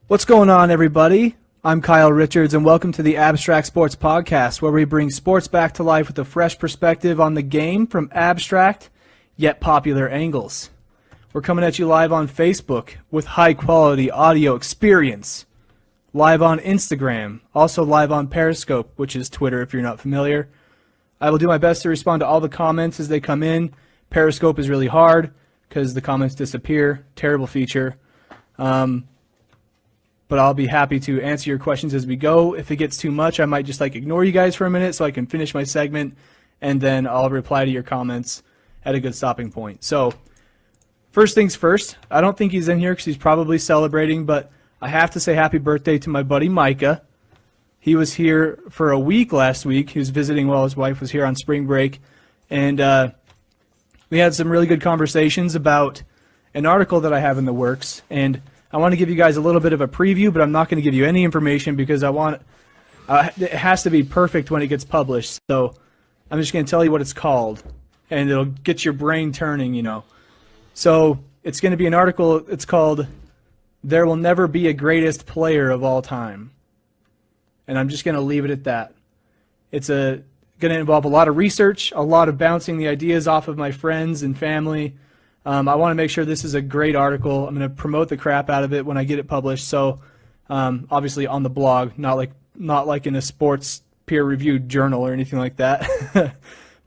What's going on, everybody? I'm Kyle Richards, and welcome to the Abstract Sports Podcast, where we bring sports back to life with a fresh perspective on the game from abstract, yet popular angles. We're coming at you live on Facebook with high-quality audio experience, live on Instagram, also live on Periscope, which is Twitter if you're not familiar. I will do my best to respond to all the comments as they come in. Periscope is really hard because the comments disappear. Terrible feature. But I'll be happy to answer your questions as we go. If it gets too much, I might just ignore you guys for a minute so I can finish my segment, and then I'll reply to your comments at a good stopping point. So, first things first, I don't think he's in here because he's probably celebrating, but I have to say happy birthday to my buddy Micah. He was here for a week last week. He was visiting while his wife was here on spring break, and we had some really good conversations about an article that I have in the works, and I want to give you guys a little bit of a preview, but I'm not going to give you any information because it has to be perfect when it gets published. So I'm just going to tell you what it's called, and it'll get your brain turning, So it's going to be an article. It's called "There Will Never Be a Greatest Player of All Time," and I'm just going to leave it at that. It's going to involve a lot of research, a lot of bouncing the ideas off of my friends and family. I want to make sure this is a great article. I'm going to promote the crap out of it when I get it published. So, obviously on the blog, not like in a sports peer-reviewed journal or anything like that.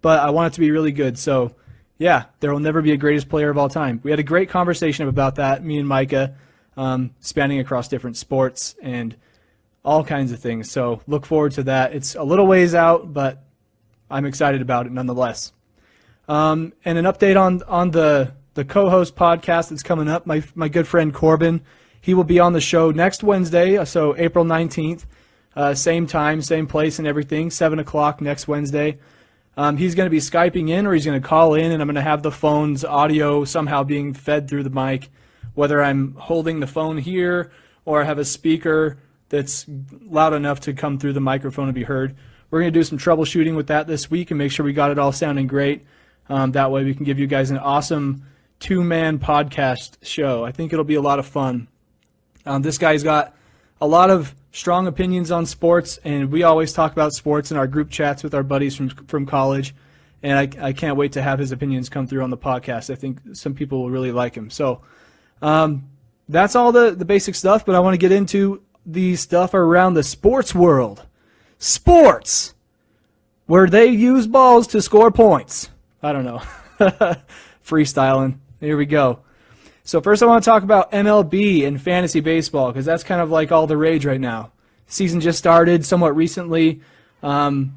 But I want it to be really good. So, yeah, there will never be a greatest player of all time. We had a great conversation about that, me and Micah, spanning across different sports and all kinds of things. So, look forward to that. It's a little ways out, but I'm excited about it nonetheless. And an update on the co-host podcast that's coming up, my good friend Corbin. He will be on the show next Wednesday, so April 19th, same time, same place and everything, 7 o'clock next Wednesday. He's going to be Skyping in, or he's going to call in, and I'm going to have the phone's audio somehow being fed through the mic, whether I'm holding the phone here or I have a speaker that's loud enough to come through the microphone and be heard. We're going to do some troubleshooting with that this week and make sure we got it all sounding great. That way we can give you guys an awesome two-man podcast show. I think it'll be a lot of fun. This guy's got a lot of strong opinions on sports, and we always talk about sports in our group chats with our buddies from college, and I can't wait to have his opinions come through on the podcast. I think some people will really like him. So that's all the basic stuff, but I want to get into the stuff around the sports world. Sports! Where they use balls to score points. I don't know. Freestyling. Here we go. So first I want to talk about MLB and fantasy baseball because that's kind of like all the rage right now. Season just started somewhat recently, and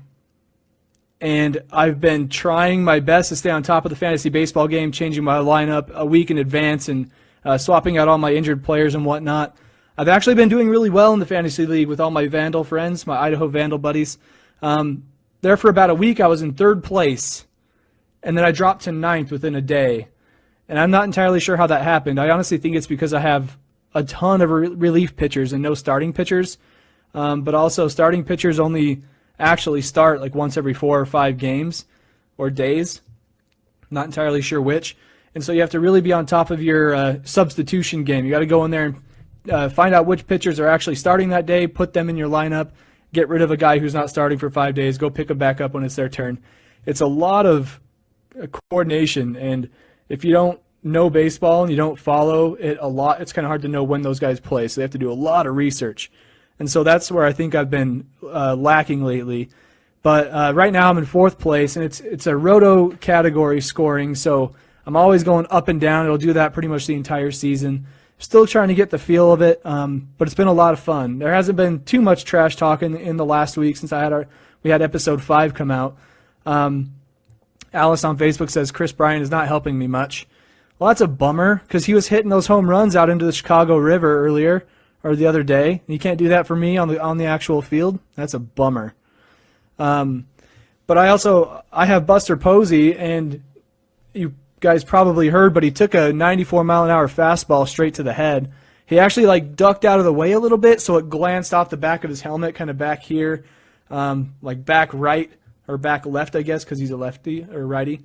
I've been trying my best to stay on top of the fantasy baseball game, changing my lineup a week in advance and swapping out all my injured players and whatnot. I've actually been doing really well in the fantasy league with all my Vandal friends, my Idaho Vandal buddies. There for about a week I was in third place, and then I dropped to ninth within a day. And I'm not entirely sure how that happened. I honestly think it's because I have a ton of relief pitchers and no starting pitchers. But also starting pitchers only actually start once every 4 or 5 games or days. Not entirely sure which. And so you have to really be on top of your substitution game. You got to go in there and find out which pitchers are actually starting that day, put them in your lineup, get rid of a guy who's not starting for 5 days, go pick them back up when it's their turn. It's a lot of coordination, and if you don't know baseball and you don't follow it a lot, it's kind of hard to know when those guys play. So they have to do a lot of research. And so that's where I think I've been lacking lately. But right now I'm in fourth place, and it's a roto category scoring, so I'm always going up and down. It'll do that pretty much the entire season. Still trying to get the feel of it, but it's been a lot of fun. There hasn't been too much trash talk in the last week since we had episode 5 come out. Alice on Facebook says Chris Bryant is not helping me much. Well, that's a bummer because he was hitting those home runs out into the Chicago River earlier or the other day. He can't do that for me on the actual field. That's a bummer. But I have Buster Posey, and you guys probably heard, but he took a 94-mile-an-hour fastball straight to the head. He actually ducked out of the way a little bit, so it glanced off the back of his helmet, kind of back here, back right. Or back left, I guess, because he's a lefty or righty.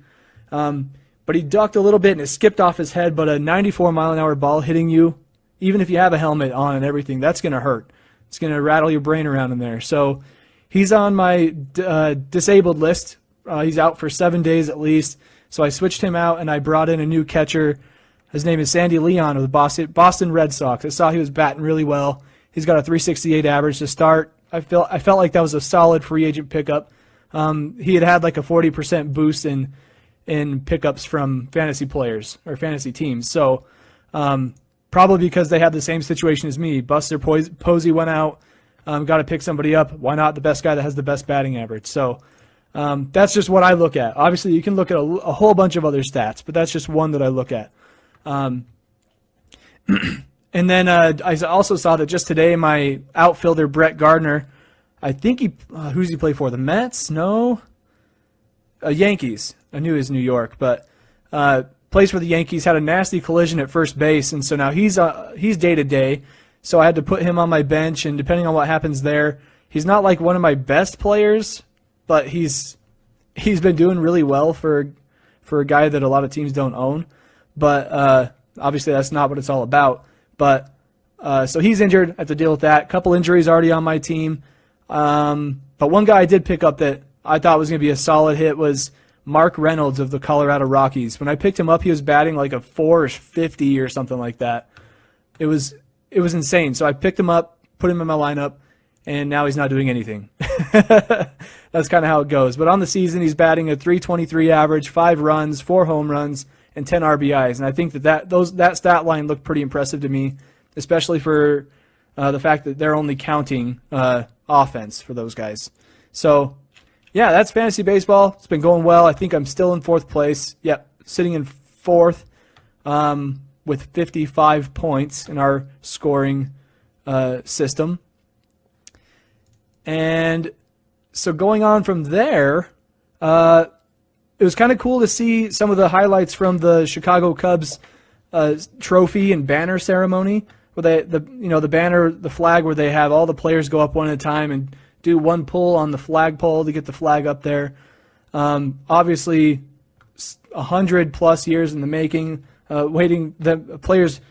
But he ducked a little bit and it skipped off his head. But a 94-mile-an-hour ball hitting you, even if you have a helmet on and everything, that's going to hurt. It's going to rattle your brain around in there. So he's on my disabled list. He's out for 7 days at least. So I switched him out, and I brought in a new catcher. His name is Sandy Leon of the Boston Red Sox. I saw he was batting really well. He's got a 368 average to start. I felt like that was a solid free agent pickup. He had like a 40% boost in pickups from fantasy players or fantasy teams. So probably because they had the same situation as me. Buster Posey went out, got to pick somebody up. Why not the best guy that has the best batting average? So that's just what I look at. Obviously, you can look at a whole bunch of other stats, but that's just one that I look at. And then I also saw that just today my outfielder, Brett Gardner, I think who's he play for? The Mets? No? Yankees. I knew he was New York, but plays for the Yankees, had a nasty collision at first base, and so now he's day-to-day, so I had to put him on my bench, and depending on what happens there, he's not like one of my best players, but he's been doing really well for a guy that a lot of teams don't own, but obviously that's not what it's all about. But so he's injured. I have to deal with that. A couple injuries already on my team. But one guy I did pick up that I thought was going to be a solid hit was Mark Reynolds of the Colorado Rockies. When I picked him up, he was batting like a 450 or something like that. It was insane. So I picked him up, put him in my lineup, and now he's not doing anything. That's kind of how it goes. But on the season, he's batting a 323 average, 5 runs, 4 home runs, and 10 RBIs. And I think that stat line looked pretty impressive to me, especially for the fact that they're only counting offense for those guys. So, yeah, that's fantasy baseball. It's been going well. I think I'm still in 4th place. Yep, sitting in 4th with 55 points in our scoring system. And so going on from there, it was kind of cool to see some of the highlights from the Chicago Cubs trophy and banner ceremony, where the flag where they have all the players go up one at a time and do one pull on the flagpole to get the flag up there. Obviously, 100+ years in the making, waiting. The players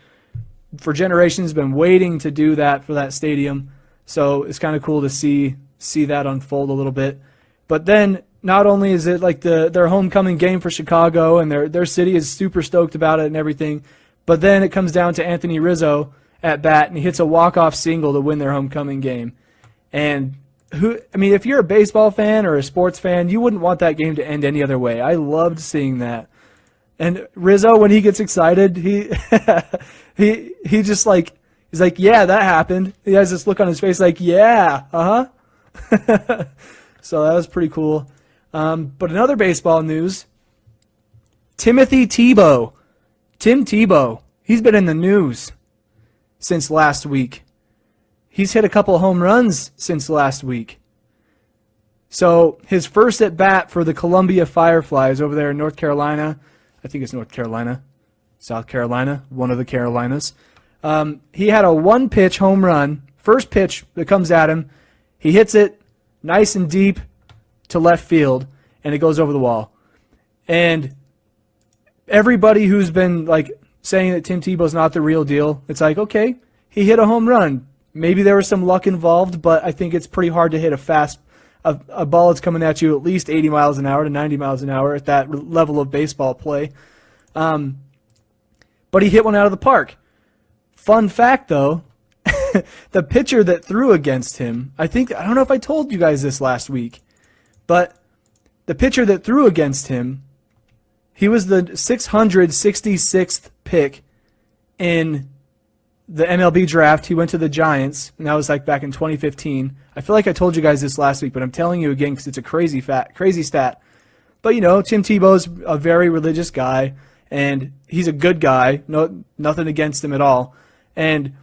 for generations have been waiting to do that for that stadium. So it's kind of cool to see that unfold a little bit. But then not only is it like their homecoming game for Chicago and their city is super stoked about it and everything, but then it comes down to Anthony Rizzo at bat and he hits a walk-off single to win their homecoming game. And if you're a baseball fan or a sports fan, you wouldn't want that game to end any other way. I loved seeing that. And Rizzo, when he gets excited, he just like, he's like, yeah, that happened. He has this look on his face like, yeah, uh-huh. So that was pretty cool. But in other baseball news, Tim Tebow, he's been in the news since last week. He's hit a couple of home runs since last week. So his first at bat for the Columbia Fireflies over there in North Carolina, I think it's North Carolina, South Carolina, one of the Carolinas. He had a 1-pitch home run, first pitch that comes at him. He hits it nice and deep to left field, and it goes over the wall. And everybody who's been like saying that Tim Tebow's not the real deal, it's like, okay, he hit a home run. Maybe there was some luck involved, but I think it's pretty hard to hit a ball that's coming at you at least 80 miles an hour to 90 miles an hour at that level of baseball play. But he hit one out of the park. Fun fact, though, the pitcher that threw against him, I don't know if I told you guys this last week, but the pitcher that threw against him, he was the 666th pick in the MLB draft. He went to the Giants, and that was like back in 2015. I feel like I told you guys this last week, but I'm telling you again because it's a crazy stat. But, Tim Tebow's a very religious guy, and he's a good guy. No, nothing against him at all. And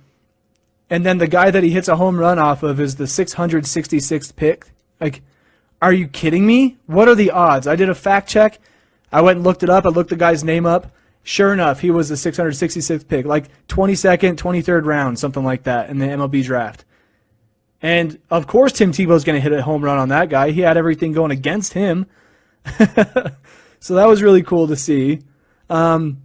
then the guy that he hits a home run off of is the 666th pick. Like, are you kidding me? What are the odds? I did a fact check. I went and looked it up. I looked the guy's name up. Sure enough, he was the 666th pick, like 22nd, 23rd round, something like that in the MLB draft. And, of course, Tim Tebow's going to hit a home run on that guy. He had everything going against him. So that was really cool to see. But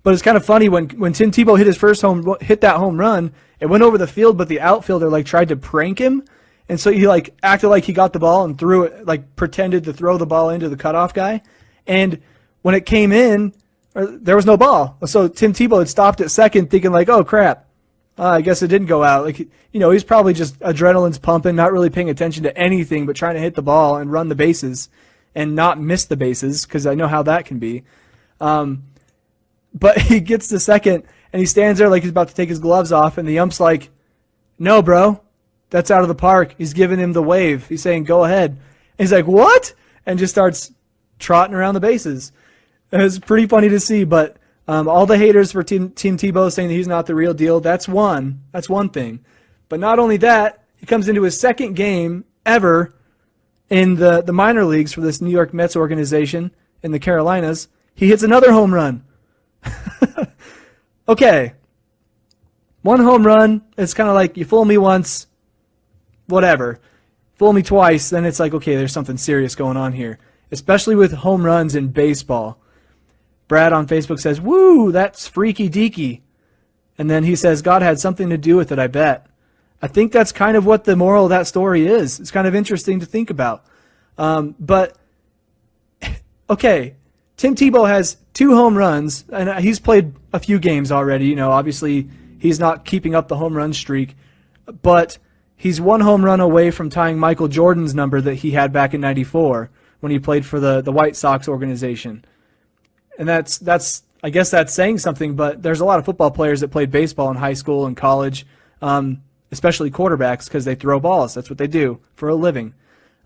But it's kind of funny when Tim Tebow hit that home run, it went over the field, but the outfielder like tried to prank him, and so he like acted like he got the ball and threw it, like pretended to throw the ball into the cutoff guy, and when it came in, there was no ball. So Tim Tebow had stopped at second, thinking like, oh crap, I guess it didn't go out. Like, you know, he's probably just adrenaline's pumping, not really paying attention to anything, but trying to hit the ball and run the bases and not miss the bases, because I know how that can be. But he gets to second, and he stands there like he's about to take his gloves off, and the ump's like, no, bro, that's out of the park. He's giving him the wave. He's saying, go ahead. And he's like, what? And just starts trotting around the bases. It was pretty funny to see, but all the haters for Tim Tebow saying that he's not the real deal, that's one thing. But not only that, he comes into his second game ever in the minor leagues for this New York Mets organization in the Carolinas. He hits another home run. Okay. One home run, it's kind of like you fool me once, whatever. Fool me twice, then it's like, okay, there's something serious going on here, especially with home runs in baseball. Brad on Facebook says, woo, that's freaky deaky. And then he says, God had something to do with it, I bet. I think that's kind of what the moral of that story is. It's kind of interesting to think about. But, okay, Tim Tebow has 2 home runs, and he's played a few games already. You know, obviously he's not keeping up the home run streak, but he's 1 home run away from tying Michael Jordan's number that he had back in '94 when he played for the White Sox organization. And that's I guess that's saying something, but there's a lot of football players that played baseball in high school and college, especially quarterbacks, because they throw balls. That's what they do for a living.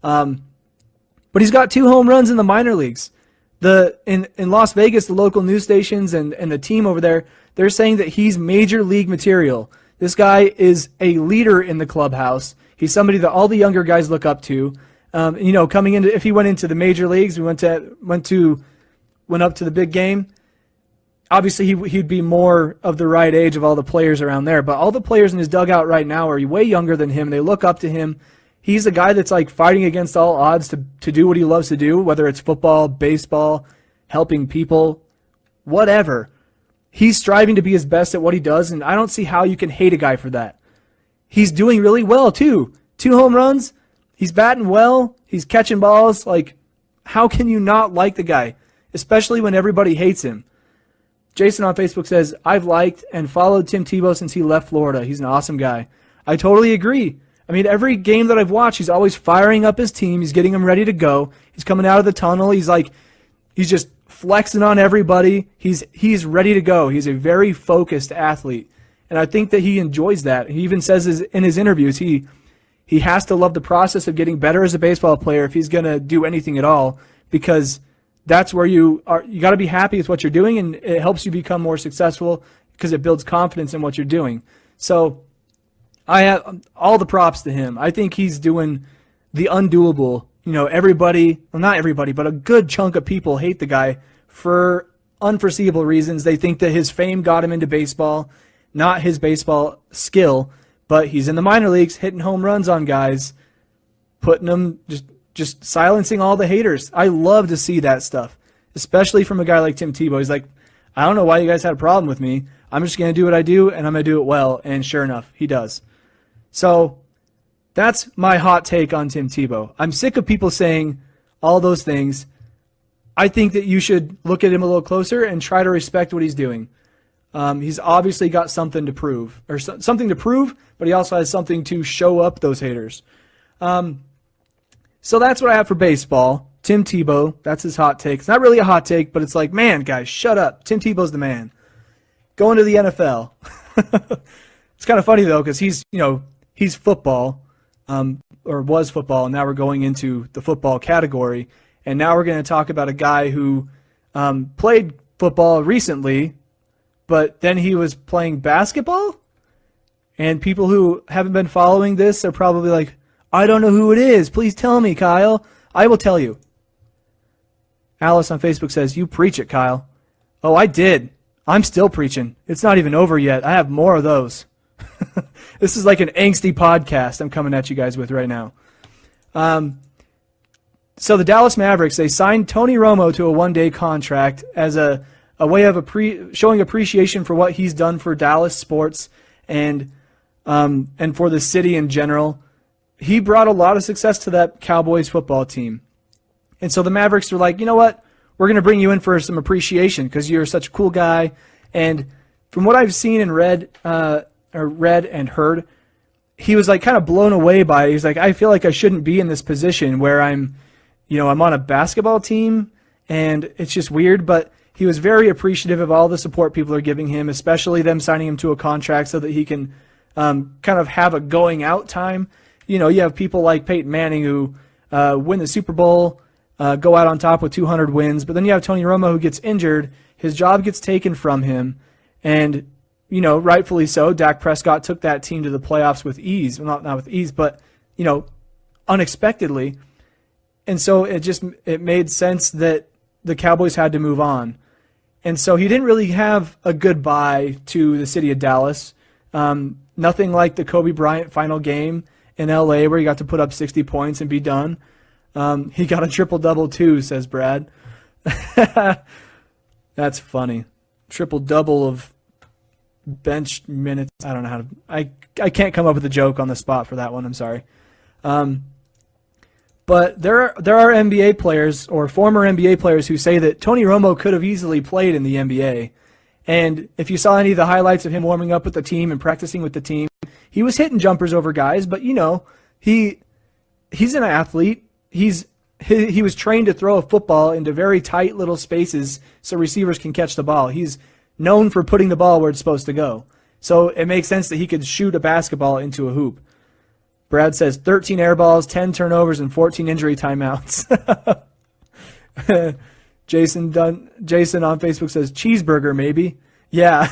But he's got 2 home runs in the minor leagues. In Las Vegas, the local news stations and the team over there, they're saying that he's major league material. This guy is a leader in the clubhouse. He's somebody that all the younger guys look up to. You know, coming into, if he went into the major leagues, went up to the big game, obviously he'd be more of the right age of all the players around there. But all the players in his dugout right now are way younger than him. They look up to him. He's a guy that's like fighting against all odds to do what he loves to do, whether it's football, baseball, helping people, whatever. He's striving to be his best at what he does, and I don't see how you can hate a guy for that. He's doing really well, too. 2 home runs. He's batting well. He's catching balls. Like, how can you not like the guy, especially when everybody hates him? Jason on Facebook says, I've liked and followed Tim Tebow since he left Florida. He's an awesome guy. I totally agree. I mean, every game that I've watched, he's always firing up his team. He's getting them ready to go. He's coming out of the tunnel. He's just flexing on everybody. He's ready to go. He's a very focused athlete, and I think that he enjoys that. He even says in his interviews he has to love the process of getting better as a baseball player if he's going to do anything at all, because that's where you got to be happy with what you're doing, and it helps you become more successful because it builds confidence in what you're doing. So I have all the props to him. I think he's doing the undoable. You know, everybody, well, not everybody, but a good chunk of people hate the guy for unforeseeable reasons. They think that his fame got him into baseball, not his baseball skill, but he's in the minor leagues hitting home runs on guys, putting them, just silencing all the haters. I love to see that stuff, especially from a guy like Tim Tebow. He's like, I don't know why you guys had a problem with me. I'm just going to do what I do, and I'm going to do it well. And sure enough, he does. So that's my hot take on Tim Tebow. I'm sick of people saying all those things. I think that you should look at him a little closer and try to respect what he's doing. He's obviously got something to prove, but he also has something to show up those haters. So that's what I have for baseball. Tim Tebow, that's his hot take. It's not really a hot take, but it's like, man, guys, shut up. Tim Tebow's the man. Going to the NFL. It's kind of funny, though, because he's football, or was football, and now we're going into the football category. And now we're going to talk about a guy who played football recently, but then he was playing basketball? And people who haven't been following this are probably like, I don't know who it is. Please tell me, Kyle. I will tell you. Alice on Facebook says, you preach it, Kyle. Oh, I did. I'm still preaching. It's not even over yet. I have more of those. This is like an angsty podcast I'm coming at you guys with right now. So the Dallas Mavericks, they signed Tony Romo to a one-day contract as a a way of showing appreciation for what he's done for Dallas sports and for the city in general. He brought a lot of success to that Cowboys football team. And so the Mavericks were like, you know what? We're going to bring you in for some appreciation because you're such a cool guy. And from what I've seen and read and heard, he was like kind of blown away by it. He's like, I feel like I shouldn't be in this position where I'm on a basketball team and it's just weird. But he was very appreciative of all the support people are giving him, especially them signing him to a contract so that he can kind of have a going out time. You have people like Peyton Manning who win the Super Bowl, go out on top with 200 wins. But then you have Tony Romo who gets injured. His job gets taken from him. And, rightfully so, Dak Prescott took that team to the playoffs with ease. Well, not with ease, but, unexpectedly. And so it made sense that the Cowboys had to move on. And so he didn't really have a goodbye to the city of Dallas. Nothing like the Kobe Bryant final game in L.A. where he got to put up 60 points and be done. He got a triple-double too, says Brad. That's funny. Triple-double of bench minutes. I don't know how to... I can't come up with a joke on the spot for that one. I'm sorry. But there are NBA players or former NBA players who say that Tony Romo could have easily played in the NBA. And if you saw any of the highlights of him warming up with the team and practicing with the team, he was hitting jumpers over guys. But, he's an athlete. He was trained to throw a football into very tight little spaces so receivers can catch the ball. He's known for putting the ball where it's supposed to go. So it makes sense that he could shoot a basketball into a hoop. Brad says 13 air balls, 10 turnovers, and 14 injury timeouts. Jason on Facebook says cheeseburger maybe. Yeah,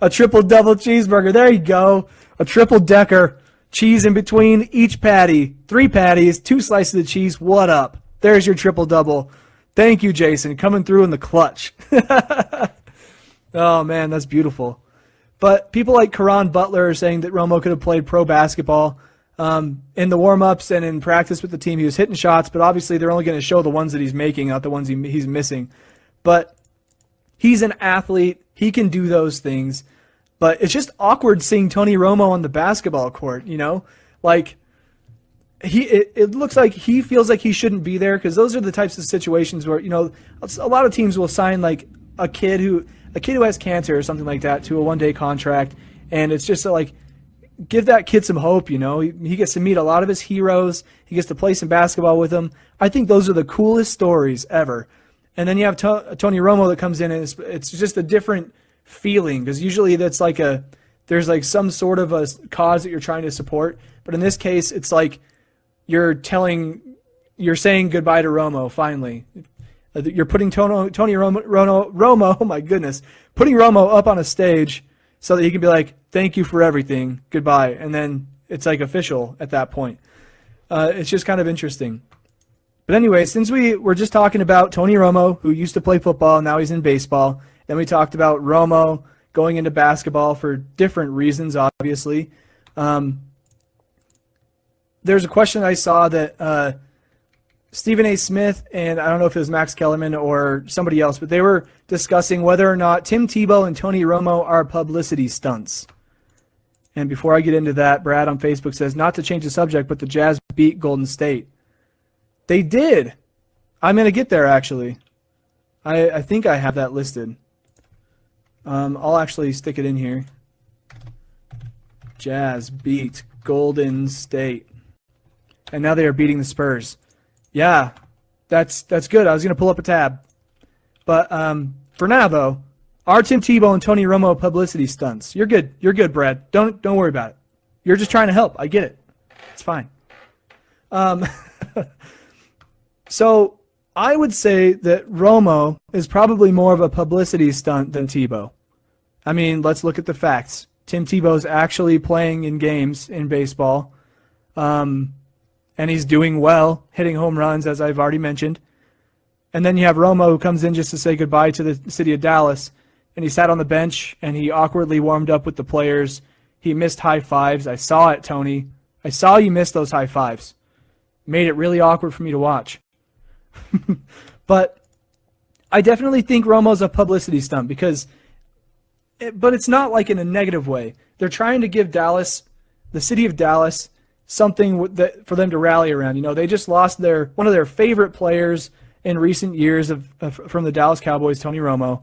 a triple-double cheeseburger. There you go. A triple-decker. Cheese in between each patty. 3 patties, 2 slices of cheese. What up? There's your triple-double. Thank you, Jason. Coming through in the clutch. Oh, man, that's beautiful. But people like Caron Butler are saying that Romo could have played pro basketball. In the warm-ups and in practice with the team, he was hitting shots, but obviously they're only going to show the ones that he's making, not the ones he's missing. But he's an athlete. He can do those things. But it's just awkward seeing Tony Romo on the basketball court, Like, it looks like he feels like he shouldn't be there because those are the types of situations where, a lot of teams will sign, like, a kid who has cancer or something like that to a one-day contract, and it's just like, give that kid some hope, He gets to meet a lot of his heroes. He gets to play some basketball with them. I think those are the coolest stories ever. And then you have Tony Romo that comes in, and it's just a different feeling because usually that's like there's like some sort of a cause that you're trying to support. But in this case, it's like you're saying goodbye to Romo finally. You're putting Tony Romo, oh my goodness, putting Romo up on a stage so that he can be like, thank you for everything, goodbye. And then it's like official at that point. It's just kind of interesting. But anyway, since we were just talking about Tony Romo, who used to play football, now he's in baseball, then we talked about Romo going into basketball for different reasons, obviously. There's a question I saw that Stephen A. Smith and I don't know if it was Max Kellerman or somebody else, but they were discussing whether or not Tim Tebow and Tony Romo are publicity stunts. And before I get into that, Brad on Facebook says, not to change the subject, but the Jazz beat Golden State. They did. I'm going to get there, actually. I think I have that listed. I'll actually stick it in here. Jazz beat Golden State. And now they are beating the Spurs. Yeah, that's good. I was going to pull up a tab. But for now, though, are Tim Tebow and Tony Romo publicity stunts? You're good. You're good, Brad. Don't worry about it. You're just trying to help. I get it. It's fine. So I would say that Romo is probably more of a publicity stunt than Tebow. I mean, let's look at the facts. Tim Tebow's actually playing in games in baseball. And he's doing well, hitting home runs, as I've already mentioned. And then you have Romo who comes in just to say goodbye to the city of Dallas. And he sat on the bench, and he awkwardly warmed up with the players. He missed high fives. I saw it, Tony. I saw you miss those high fives. Made it really awkward for me to watch. But I definitely think Romo's a publicity stunt but it's not like in a negative way. They're trying to give Dallas, the city of Dallas, something for them to rally around. You know, they just lost one of their favorite players in recent years from the Dallas Cowboys, Tony Romo.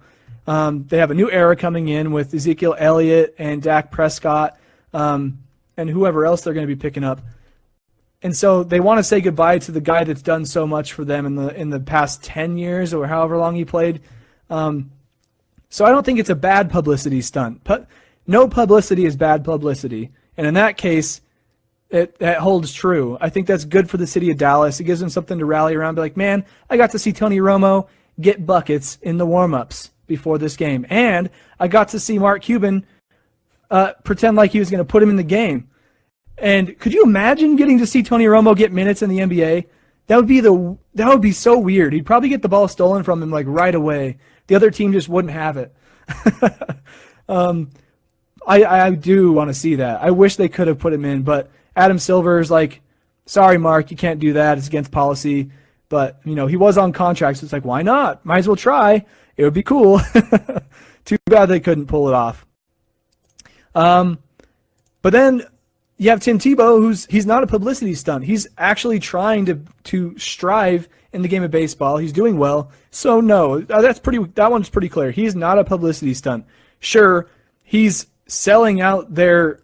They have a new era coming in with Ezekiel Elliott and Dak Prescott and whoever else they're going to be picking up. And so they want to say goodbye to the guy that's done so much for them in the past 10 years or however long he played. So I don't think it's a bad publicity stunt. No publicity is bad publicity. And in that case, that holds true. I think that's good for the city of Dallas. It gives them something to rally around. Be like, man, I got to see Tony Romo get buckets in the warm-ups before this game. And I got to see Mark Cuban pretend like he was going to put him in the game. And could you imagine getting to see Tony Romo get minutes in the NBA? That would be so weird. He'd probably get the ball stolen from him like right away. The other team just wouldn't have it. I do want to see that. I wish they could have put him in, but Adam Silver's like, sorry, Mark, you can't do that. It's against policy. But, you know, he was on contract, so it's like, why not? Might as well try. It would be cool. Too bad they couldn't pull it off. But then you have Tim Tebow, he's not a publicity stunt. He's actually trying to strive in the game of baseball. He's doing well. So no, that one's pretty clear. He's not a publicity stunt. Sure, he's selling out their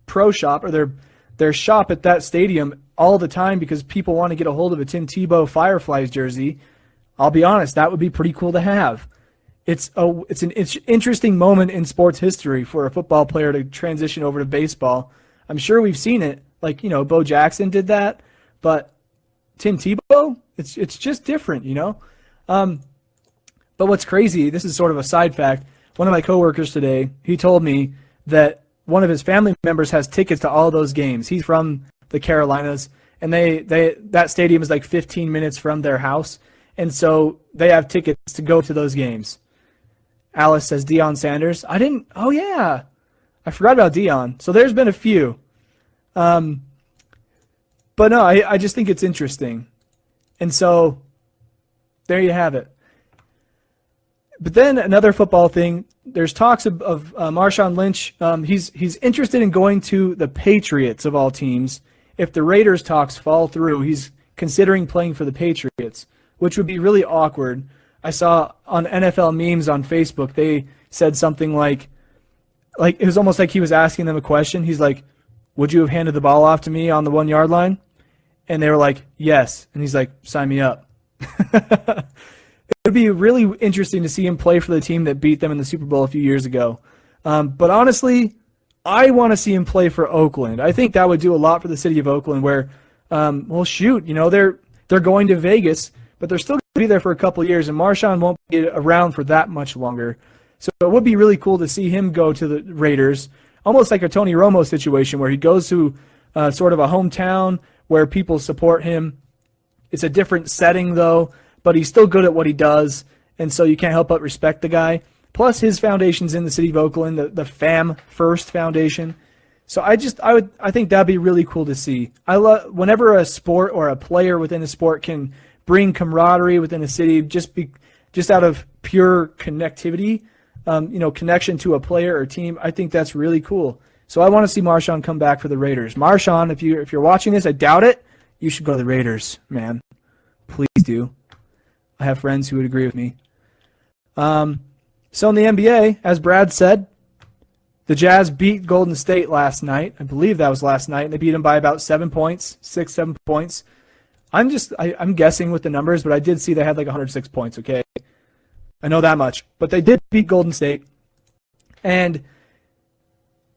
pro shop or their shop at that stadium all the time because people want to get a hold of a Tim Tebow Fireflies jersey. I'll be honest, that would be pretty cool to have. It's an interesting moment in sports history for a football player to transition over to baseball. I'm sure we've seen it, like, you know, Bo Jackson did that, but Tim Tebow, it's just different, you know. But what's crazy, this is sort of a side fact. One of my coworkers today, he told me that one of his family members has tickets to all those games. He's from the Carolinas, and that stadium is like 15 minutes from their house, and so they have tickets to go to those games. Alice says Deion Sanders. Oh yeah, I forgot about Deion. So there's been a few. But no, I just think it's interesting. And so there you have it. But then another football thing, there's talks of Marshawn Lynch. He's interested in going to the Patriots of all teams. If the Raiders talks fall through, he's considering playing for the Patriots, which would be really awkward. I saw on NFL memes on Facebook, they said something like it was almost like he was asking them a question. He's like, would you have handed the ball off to me on the 1 yard line? And they were like, yes. And he's like, sign me up. It would be really interesting to see him play for the team that beat them in the Super Bowl a few years ago. But honestly, I want to see him play for Oakland. I think that would do a lot for the city of Oakland where, they're going to Vegas, but they're still going to be there for a couple of years, and Marshawn won't be around for that much longer. So it would be really cool to see him go to the Raiders, almost like a Tony Romo situation where he goes to sort of a hometown where people support him. It's a different setting, though, but he's still good at what he does, and so you can't help but respect the guy. Plus, his foundation's in the city of Oakland, the Fam First Foundation. So I think that'd be really cool to see. I love whenever a sport or a player within a sport can bring camaraderie within a city, just out of pure connectivity, connection to a player or team. I think that's really cool. So I want to see Marshawn come back for the Raiders. Marshawn, if you're watching this, I doubt it. You should go to the Raiders, man. Please do. I have friends who would agree with me. So in the NBA, as Brad said, the Jazz beat Golden State last night. I believe that was last night. They beat them by about 7 points, 7 points. I'm guessing with the numbers, but I did see they had like 106 points, okay? I know that much. But they did beat Golden State. And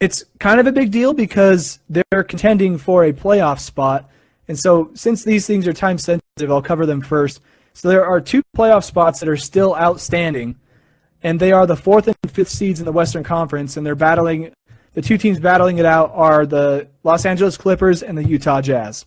it's kind of a big deal because they're contending for a playoff spot. And so since these things are time sensitive, I'll cover them first. So there are 2 playoff spots that are still outstanding. And they are the 4th and 5th seeds in the Western Conference, and the 2 teams battling it out are the Los Angeles Clippers and the Utah Jazz.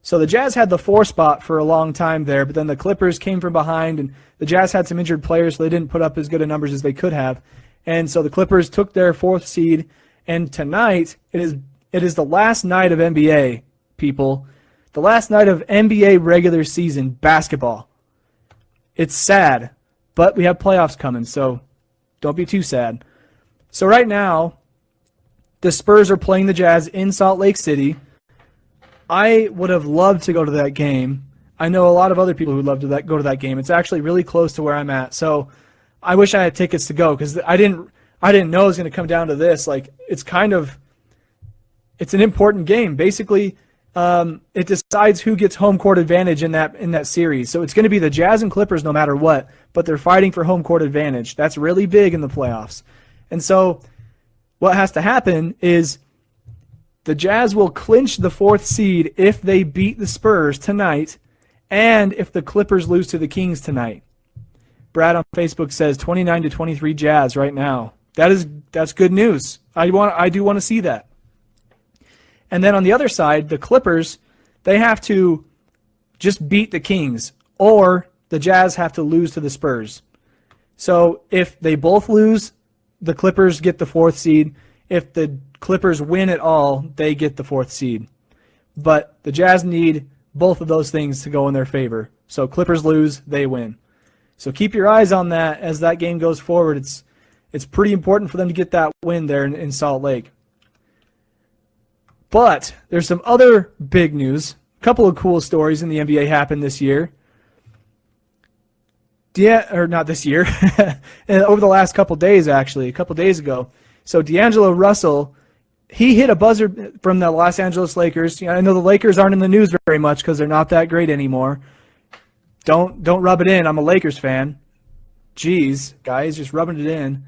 So the Jazz had the 4 spot for a long time there, but then the Clippers came from behind, and the Jazz had some injured players, so they didn't put up as good a numbers as they could have. And so the Clippers took their 4th seed, and tonight it is the last night of NBA, people. The last night of NBA regular season basketball. It's sad, but we have playoffs coming, so don't be too sad. So right now, the Spurs are playing the Jazz in Salt Lake City. I would have loved to go to that game. I know a lot of other people who would love to go to that game. It's actually really close to where I'm at, so I wish I had tickets to go because I didn't know it was going to come down to this. Like, it's an important game. Basically, it decides who gets home court advantage in that series. So it's going to be the Jazz and Clippers no matter what, but they're fighting for home court advantage. That's really big in the playoffs. And so what has to happen is the Jazz will clinch the 4th seed if they beat the Spurs tonight and if the Clippers lose to the Kings tonight. Brad on Facebook says 29-23 Jazz right now. That's good news. I do want to see that. And then on the other side, the Clippers, they have to just beat the Kings, or the Jazz have to lose to the Spurs. So if they both lose, the Clippers get the 4th seed. If the Clippers win at all, they get the 4th seed. But the Jazz need both of those things to go in their favor. So Clippers lose, they win. So keep your eyes on that as that game goes forward. It's pretty important for them to get that win there in Salt Lake. But there's some other big news. A couple of cool stories in the NBA happened this year. Not this year. Over the last couple days, actually. A couple days ago. So D'Angelo Russell, he hit a buzzer from the Los Angeles Lakers. I know the Lakers aren't in the news very much because they're not that great anymore. Don't rub it in. I'm a Lakers fan. Jeez, guys, just rubbing it in.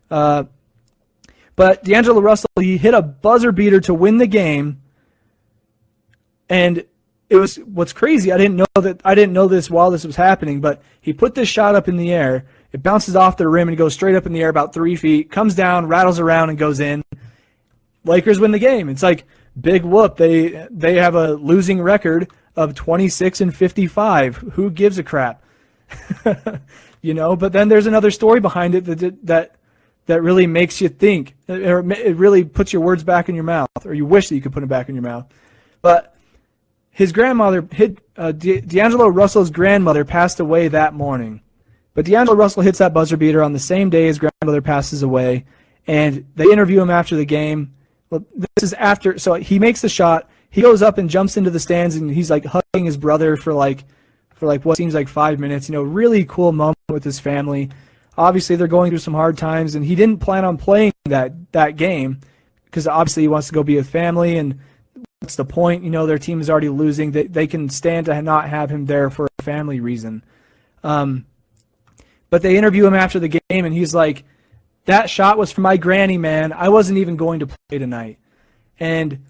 But D'Angelo Russell, he hit a buzzer beater to win the game, and what's crazy. I didn't know this while this was happening, but he put this shot up in the air. It bounces off the rim and goes straight up in the air about 3 feet, comes down, rattles around, and goes in. Lakers win the game. It's like big whoop. They have a losing record of 26-55. Who gives a crap? But then there's another story behind it that really makes you think, or it really puts your words back in your mouth, or you wish that you could put them back in your mouth. But his grandmother, D'Angelo Russell's grandmother, passed away that morning. But D'Angelo Russell hits that buzzer beater on the same day his grandmother passes away, and they interview him after the game. Well, this is after, so he makes the shot. He goes up and jumps into the stands, and he's like hugging his brother for what seems like 5 minutes. Really cool moment with his family. Obviously, they're going through some hard times, and he didn't plan on playing that game because obviously he wants to go be with family, and what's the point? Their team is already losing. They can stand to not have him there for a family reason. But they interview him after the game, and he's like, that shot was for my granny, man. I wasn't even going to play tonight. And,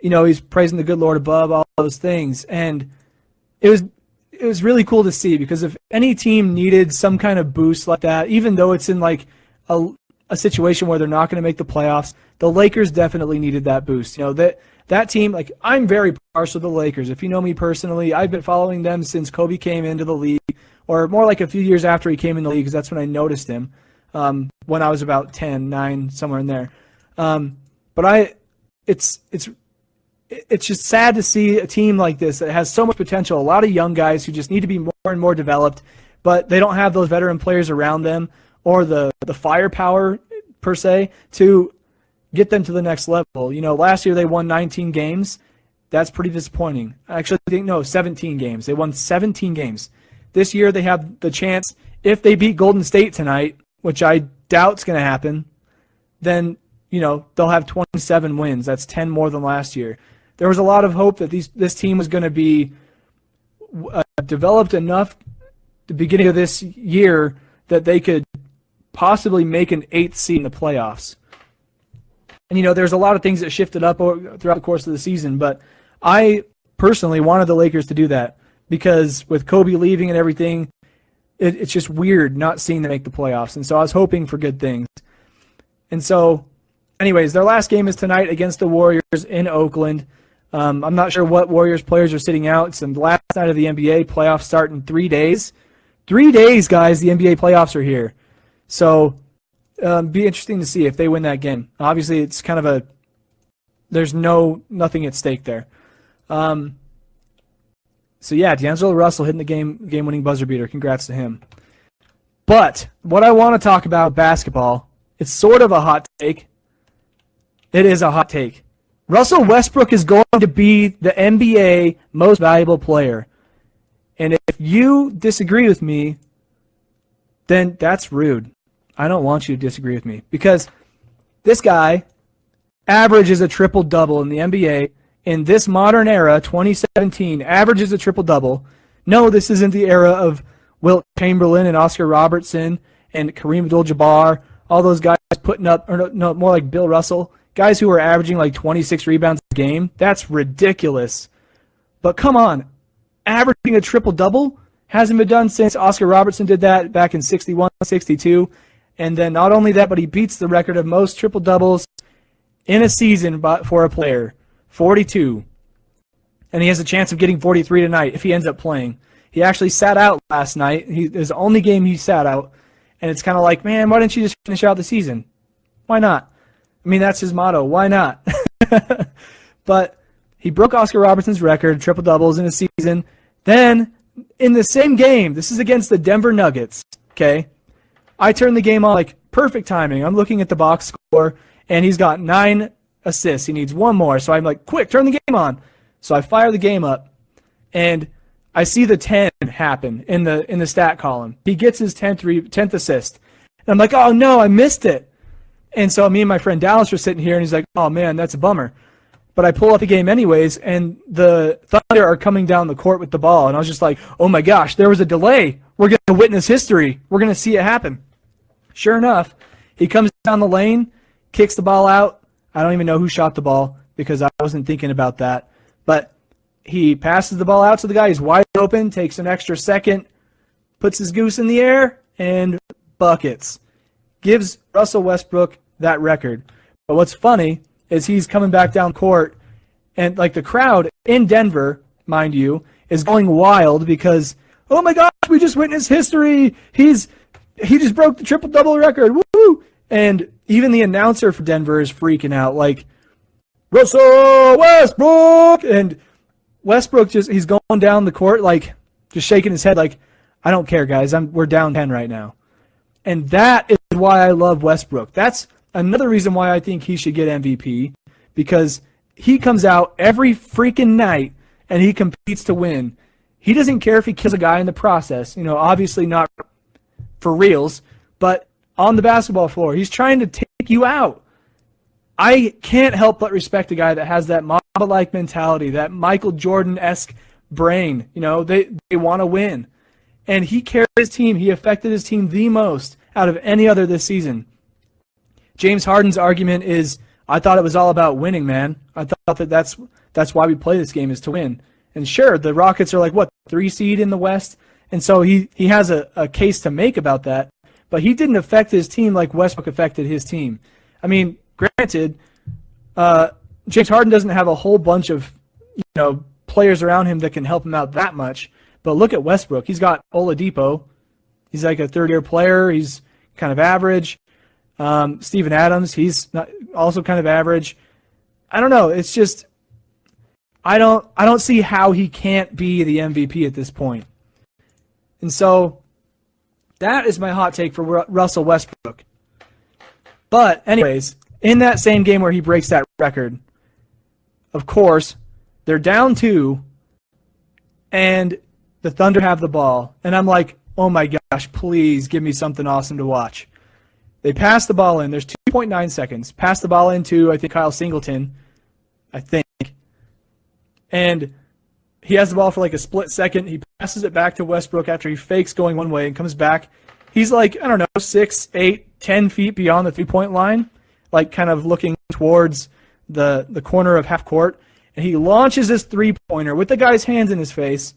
he's praising the good Lord above, all those things. And it was really cool to see, because if any team needed some kind of boost like that, even though it's in like a situation where they're not going to make the playoffs, the Lakers definitely needed that boost. That team, like, I'm very partial to the Lakers. If you know me personally, I've been following them since Kobe came into the league, or more like a few years after he came in the league, because that's when I noticed him, when I was about 10, 9, somewhere in there. But it's just sad to see a team like this that has so much potential, a lot of young guys who just need to be more and more developed, but they don't have those veteran players around them or the firepower, per se, to get them to the next level. Last year they won 19 games. That's pretty disappointing. Actually, 17 games. They won 17 games. This year they have the chance, if they beat Golden State tonight, which I doubt's going to happen, then, they'll have 27 wins. That's 10 more than last year. There was a lot of hope that this team was going to be developed enough at the beginning of this year that they could possibly make an 8th seed in the playoffs. And, there's a lot of things that shifted up throughout the course of the season, but I personally wanted the Lakers to do that because with Kobe leaving and everything, it's just weird not seeing them make the playoffs. And so I was hoping for good things. And so, anyways, their last game is tonight against the Warriors in Oakland. I'm not sure what Warriors players are sitting out. It's the last night of the NBA. Playoffs start in 3 days. 3 days, guys, the NBA playoffs are here. So be interesting to see if they win that game. Obviously, it's kind of there's nothing at stake there. So yeah, D'Angelo Russell hitting the game-winning buzzer beater. Congrats to him. But what I want to talk about basketball, it's sort of a hot take. It is a hot take. Russell Westbrook is going to be the NBA most valuable player. And if you disagree with me, then that's rude. I don't want you to disagree with me. Because this guy averages a triple-double in the NBA in this modern era, 2017, averages a triple-double. No, this isn't the era of Wilt Chamberlain and Oscar Robertson and Kareem Abdul-Jabbar, all those guys putting up, or no, more like Bill Russell, guys who are averaging like 26 rebounds a game. That's ridiculous. But come on, averaging a triple-double hasn't been done since Oscar Robertson did that back in 61, 62. And then not only that, but he beats the record of most triple-doubles in a season for a player, 42. And he has a chance of getting 43 tonight if he ends up playing. He actually sat out last night. It was the only game he sat out. And it's kind of like, man, why didn't you just finish out the season? Why not? I mean, that's his motto. Why not? But he broke Oscar Robertson's record, triple-doubles in a season. Then, in the same game, this is against the Denver Nuggets, okay? I turn the game on, like, perfect timing. I'm looking at the box score, and he's got 9 assists. He needs one more. So I'm like, quick, turn the game on. So I fire the game up, and I see the 10 happen in the stat column. He gets his 10th assist. And I'm like, oh, no, I missed it. And so me and my friend Dallas were sitting here, and he's like, oh, man, that's a bummer. But I pull up the game anyways, and the Thunder are coming down the court with the ball. And I was just like, oh, my gosh, there was a delay. We're going to witness history. We're going to see it happen. Sure enough, he comes down the lane, kicks the ball out. I don't even know who shot the ball because I wasn't thinking about that. But he passes the ball out to the guy. He's wide open, takes an extra second, puts his goose in the air, and buckets. Gives Russell Westbrook that record. But what's funny is he's coming back down court, and like the crowd in Denver, mind you, is going wild because, oh my gosh, we just witnessed history. He just broke the triple-double record. Woo! And even the announcer for Denver is freaking out, like, Russell Westbrook! And Westbrook he's going down the court, like, just shaking his head like, I don't care, guys. We're down 10 right now. And that is why I love Westbrook. That's another reason why I think he should get MVP, because he comes out every freaking night and he competes to win. He doesn't care if he kills a guy in the process. You know, obviously not for reals, but on the basketball floor, he's trying to take you out. I can't help but respect a guy that has that Mamba-like mentality, that Michael Jordan-esque brain. You know, they want to win. And he carried his team. He affected his team the most out of any other this season. James Harden's argument is, I thought it was all about winning, man. I thought that's why we play this game, is to win. And sure, the Rockets are like, 3 seed in the West? And so he has a case to make about that. But he didn't affect his team like Westbrook affected his team. I mean, granted, James Harden doesn't have a whole bunch of players around him that can help him out that much. But look at Westbrook. He's got Oladipo. He's like a third-year player. He's kind of average. Steven Adams, he's also kind of average. I don't know. It's just I don't see how he can't be the MVP at this point. And so that is my hot take for Russell Westbrook. But anyways, in that same game where he breaks that record, of course, they're down 2, and the Thunder have the ball. And I'm like, oh my gosh, please give me something awesome to watch. They pass the ball in. There's 2.9 seconds. Pass the ball into, I think, Kyle Singleton, I think. And he has the ball for like a split second. He passes it back to Westbrook after he fakes going one way and comes back. He's like, 6, 8, 10 feet beyond the three-point line, like kind of looking towards the corner of half court. And he launches this three-pointer with the guy's hands in his face.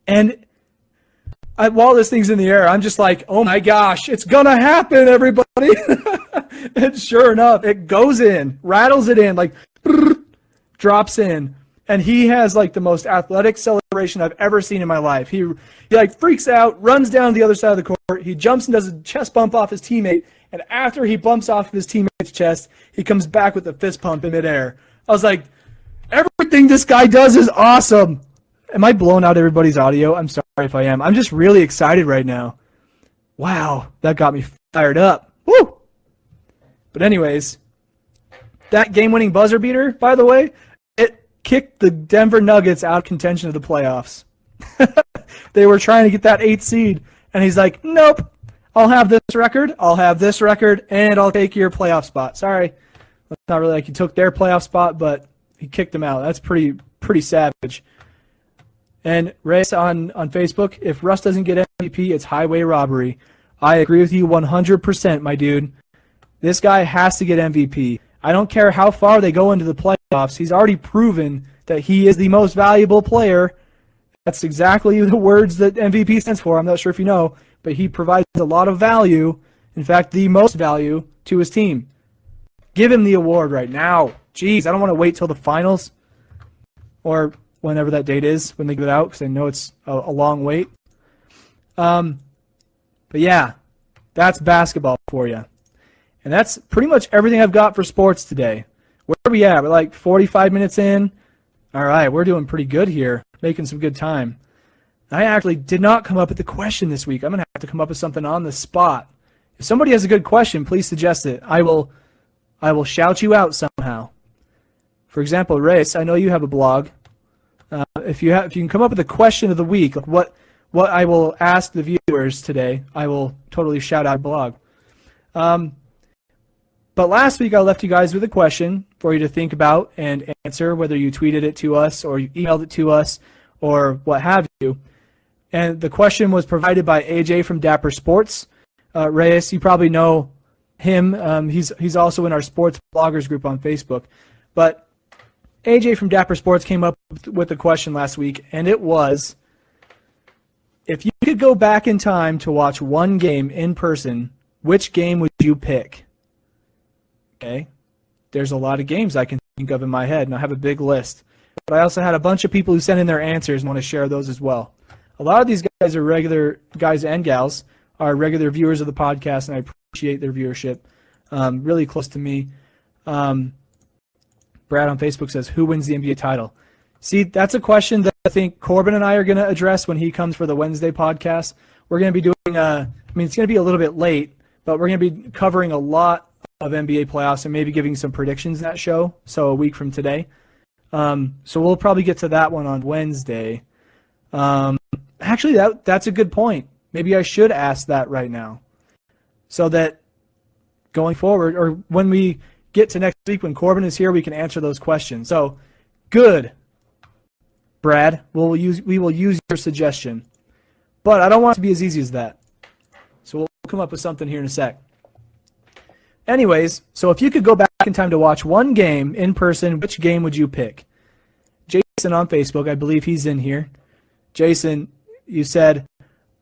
And while this thing's in the air, I'm just like, oh my gosh, it's going to happen, everybody. And sure enough, it goes in, rattles it in, like drops in. And he has like the most athletic celebration I've ever seen in my life. He like freaks out, runs down the other side of the court. He jumps and does a chest bump off his teammate. And after he bumps off his teammate's chest, he comes back with a fist pump in midair. I was like, everything this guy does is awesome. Am I blowing out everybody's audio? I'm sorry if I am. I'm just really excited right now. Wow, that got me fired up. Woo! But anyways, that game-winning buzzer beater, by the way, it kicked the Denver Nuggets out of contention of the playoffs. They were trying to get that 8th seed, and he's like, nope, I'll have this record, and I'll take your playoff spot. Sorry, it's not really like he took their playoff spot, but he kicked them out. That's pretty savage. And Reyes on Facebook, if Russ doesn't get MVP, it's highway robbery. I agree with you 100%, my dude. This guy has to get MVP. I don't care how far they go into the playoffs. He's already proven that he is the most valuable player. That's exactly the words that MVP stands for. I'm not sure if you know, but he provides a lot of value, in fact, the most value to his team. Give him the award right now. Jeez, I don't want to wait till the finals or whenever that date is when they give it out, because I know it's a long wait. But yeah, that's basketball for you. And that's pretty much everything I've got for sports today. Where are we at? We're like 45 minutes in. All right, we're doing pretty good here, making some good time. I actually did not come up with the question this week. I'm going to have to come up with something on the spot. If somebody has a good question, please suggest it. I will shout you out somehow. For example, Reyes, I know you have a blog. If you can come up with a question of the week, like what I will ask the viewers today, I will totally shout out blog. But last week I left you guys with a question for you to think about and answer, whether you tweeted it to us or you emailed it to us or what have you. And the question was provided by AJ from Dapper Sports. Reyes, you probably know him. He's also in our sports bloggers group on Facebook. But AJ from Dapper Sports came up with a question last week, and it was, if you could go back in time to watch one game in person, which game would you pick? Okay, there's a lot of games I can think of in my head, and I have a big list. But I also had a bunch of people who sent in their answers and want to share those as well. A lot of these guys are regular guys and gals, are regular viewers of the podcast, and I appreciate their viewership. Really close to me. Brad on Facebook says, who wins the NBA title? See, that's a question that I think Corbin and I are going to address when he comes for the Wednesday podcast. We're going to be doing, it's going to be a little bit late, but we're going to be covering a lot of NBA playoffs and maybe giving some predictions in that show, so a week from today. So we'll probably get to that one on Wednesday. Actually, that's a good point. Maybe I should ask that right now so that going forward, or when we get to next week when Corbin is here, we can answer those questions. So, good, Brad. We will use your suggestion. But I don't want it to be as easy as that. So we'll come up with something here in a sec. Anyways, so if you could go back in time to watch one game in person, which game would you pick? Jason on Facebook, I believe he's in here. Jason, you said,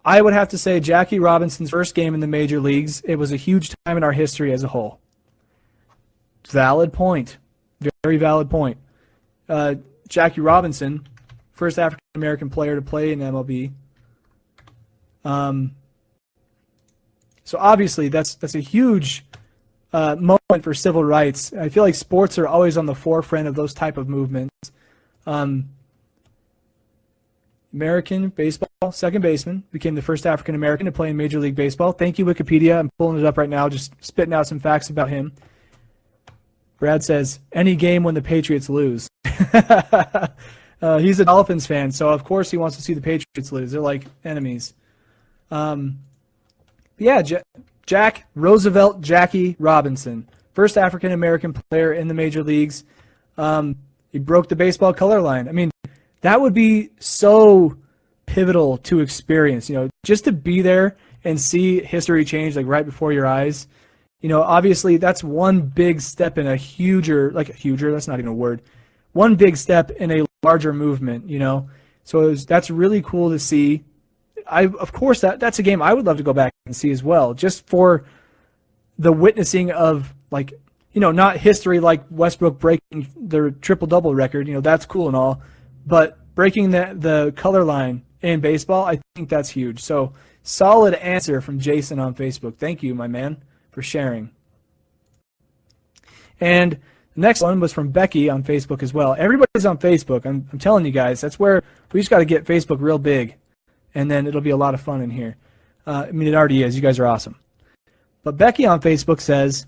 I would have to say Jackie Robinson's first game in the major leagues. It was a huge time in our history as a whole. Valid point. Very valid point. Jackie Robinson, first African-American player to play in MLB. So obviously that's a huge moment for civil rights. I feel like sports are always on the forefront of those type of movements. American baseball second baseman became the first African-American to play in Major League Baseball. Thank you, Wikipedia. I'm pulling it up right now, just spitting out some facts about him. Brad says, any game when the Patriots lose. He's a Dolphins fan, so of course he wants to see the Patriots lose. They're like enemies. Jack Roosevelt Jackie Robinson, first African-American player in the major leagues. He broke the baseball color line. I mean, that would be so pivotal to experience, just to be there and see history change like right before your eyes. Obviously that's one big step in that's not even a word. One big step in a larger movement, So that's really cool to see. Of course, that's a game I would love to go back and see as well, just for the witnessing of, not history like Westbrook breaking the triple-double record. That's cool and all, but breaking the color line in baseball, I think that's huge. So solid answer from Jason on Facebook. Thank you, my man, for sharing. And The next one was from Becky on Facebook as well. Everybody's on Facebook. I'm telling you guys, that's where we just got to get Facebook real big, and then it'll be a lot of fun in here. I mean, it already is. You guys are awesome. But Becky on Facebook says,